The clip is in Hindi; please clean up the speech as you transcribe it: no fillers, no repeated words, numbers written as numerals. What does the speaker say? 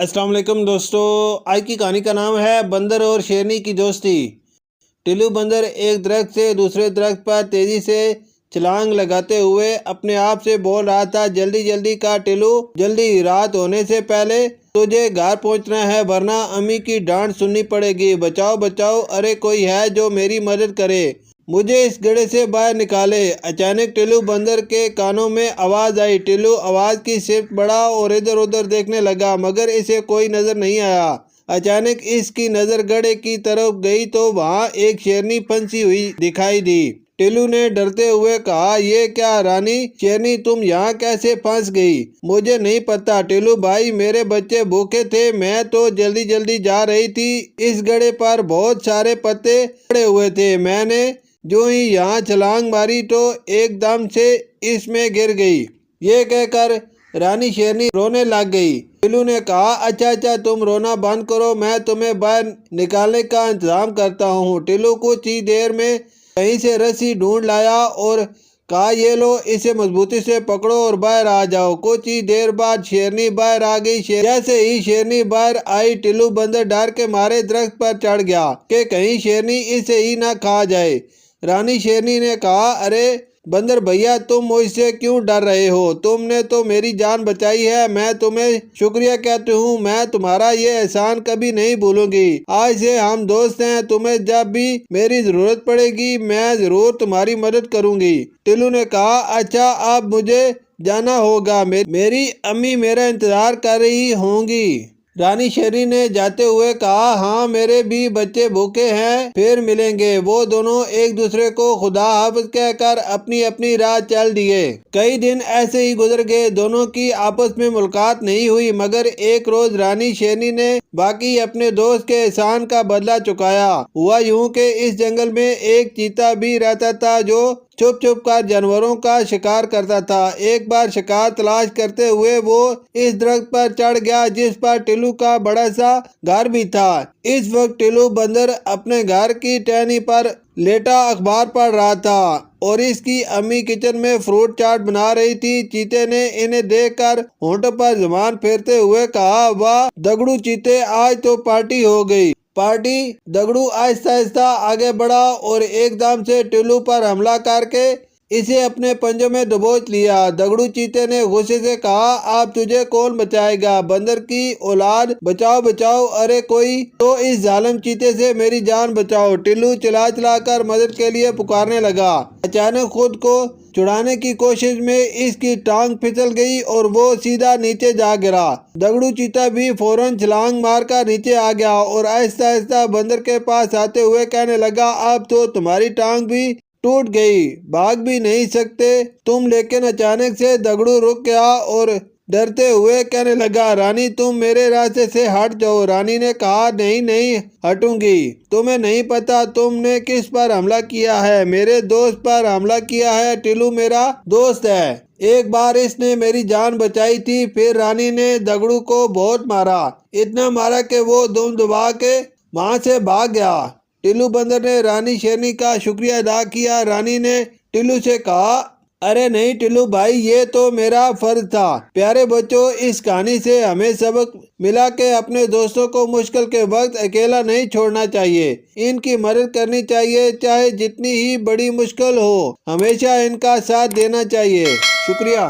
अस्सलाम वालेकुम दोस्तों। आज की कहानी का नाम है बंदर और शेरनी की दोस्ती। टिल्लू बंदर एक दरख्त से दूसरे दरख्त पर तेजी से छलांग लगाते हुए अपने आप से बोल रहा था, जल्दी जल्दी का टिल्लू, जल्दी, रात होने से पहले तुझे घर पहुंचना है वरना अम्मी की डांट सुननी पड़ेगी। बचाओ बचाओ, अरे कोई है जो मेरी मदद करे, मुझे इस गड्ढे से बाहर निकाले। अचानक टिल्लू बंदर के कानों में आवाज आई। टिल्लू आवाज की सिर्फ बढ़ा और इधर उधर देखने लगा, मगर इसे कोई नजर नहीं आया। अचानक इसकी नजर गड्ढे की तरफ गई तो वहाँ एक शेरनी फंसी हुई दिखाई दी। टिल्लू ने डरते हुए कहा, ये क्या रानी शेरनी, तुम यहाँ कैसे फंस गई? मुझे नहीं पता टिल्लू भाई, मेरे बच्चे भूखे थे, मैं तो जल्दी जल्दी जा रही थी। इस गड्ढे पर बहुत सारे पत्ते पड़े हुए थे, मैंने जो ही यहाँ छलांग मारी तो एकदम से इसमें गिर गई। ये कहकर रानी शेरनी रोने लग गई। टिल्लू ने कहा, अच्छा अच्छा, तुम रोना बंद करो, मैं तुम्हें बाहर निकालने का इंतजाम करता हूँ। टिल्लू कुछ ही देर में कहीं से रस्सी ढूंढ लाया और कहा, ये लो, इसे मजबूती से पकड़ो और बाहर आ जाओ। कुछ ही देर बाद शेरनी बाहर आ गई। जैसे ही शेरनी बाहर आई, टिल्लू बंदर डर के मारे दरख्त पर चढ़ गया कि कहीं शेरनी इसे ही ना खा जाए। रानी शेरनी ने कहा, अरे बंदर भैया, तुम मुझसे क्यों डर रहे हो? तुमने तो मेरी जान बचाई है, मैं तुम्हें शुक्रिया कहती हूँ, मैं तुम्हारा ये एहसान कभी नहीं भूलूंगी। आज से हम दोस्त हैं, तुम्हें जब भी मेरी जरूरत पड़ेगी मैं जरूर तुम्हारी मदद करूंगी। टिल्लू ने कहा, अच्छा अब मुझे जाना होगा, मेरी अम्मी मेरा इंतजार कर रही होंगी। रानी शेरनी ने जाते हुए कहा, हाँ मेरे भी बच्चे भूखे हैं, फिर मिलेंगे। वो दोनों एक दूसरे को खुदा हाफिज कहकर अपनी अपनी राह चल दिए। कई दिन ऐसे ही गुजर गए, दोनों की आपस में मुलाकात नहीं हुई, मगर एक रोज रानी शेरनी ने बाकी अपने दोस्त के एहसान का बदला चुकाया। हुआ यूं कि इस जंगल में एक चीता भी रहता था जो छुप छुप कर जानवरों का शिकार करता था। एक बार शिकार तलाश करते हुए वो इस दरख्त पर चढ़ गया जिस पर टिल्लू का बड़ा सा घर भी था। इस वक्त टिल्लू बंदर अपने घर की टहनी पर लेटा अखबार पढ़ रहा था और इसकी अम्मी किचन में फ्रूट चाट बना रही थी। चीते ने इन्हें देखकर होंठों पर जुबान फेरते हुए कहा, वाह दगड़ू चीते, आज तो पार्टी हो गई। पार्टी? दगड़ू आहिस्ता आहिस्ता आगे बढ़ा और एकदम से टिल्लू पर हमला करके इसे अपने पंजों में दबोच लिया। दगड़ू चीते ने गुस्से से कहा, अब तुझे कौन बचाएगा? बंदर की औलाद, बचाओ बचाओ, अरे कोई तो इस जालिम चीते से मेरी जान बचाओ। टिल्लू चिल्ला चिल्ला कर मदद के लिए पुकारने लगा। अचानक खुद को छुड़ाने की कोशिश में इसकी टांग फिसल गई और वो सीधा नीचे जा गिरा। दगड़ू चीता भी फौरन छलांग मारकर नीचे आ गया और आहिस्ता आहिस्ता बंदर के पास आते हुए कहने लगा, अब तो तुम्हारी टांग भी टूट गई, भाग भी नहीं सकते तुम। लेकिन अचानक से दगड़ू रुक गया और डरते हुए कहने लगा, रानी तुम मेरे रास्ते से हट जाओ। रानी ने कहा, नहीं नहीं हटूंगी, तुम्हें नहीं पता तुमने किस पर हमला किया है? मेरे दोस्त पर हमला किया है। टिल्लू मेरा दोस्त है, एक बार इसने मेरी जान बचाई थी, फिर रानी ने दगड़ू को बहुत मारा, इतना मारा कि वो दुम दबा के वहां से भाग गया। टिल्लू बंदर ने रानी शेरनी का शुक्रिया अदा किया। रानी ने टिल्लू से कहा, अरे नहीं टिल्लू भाई, ये तो मेरा फर्ज था। प्यारे बच्चों, इस कहानी से हमें सबक मिला के अपने दोस्तों को मुश्किल के वक्त अकेला नहीं छोड़ना चाहिए, इनकी मदद करनी चाहिए, चाहे जितनी ही बड़ी मुश्किल हो, हमेशा इनका साथ देना चाहिए। शुक्रिया।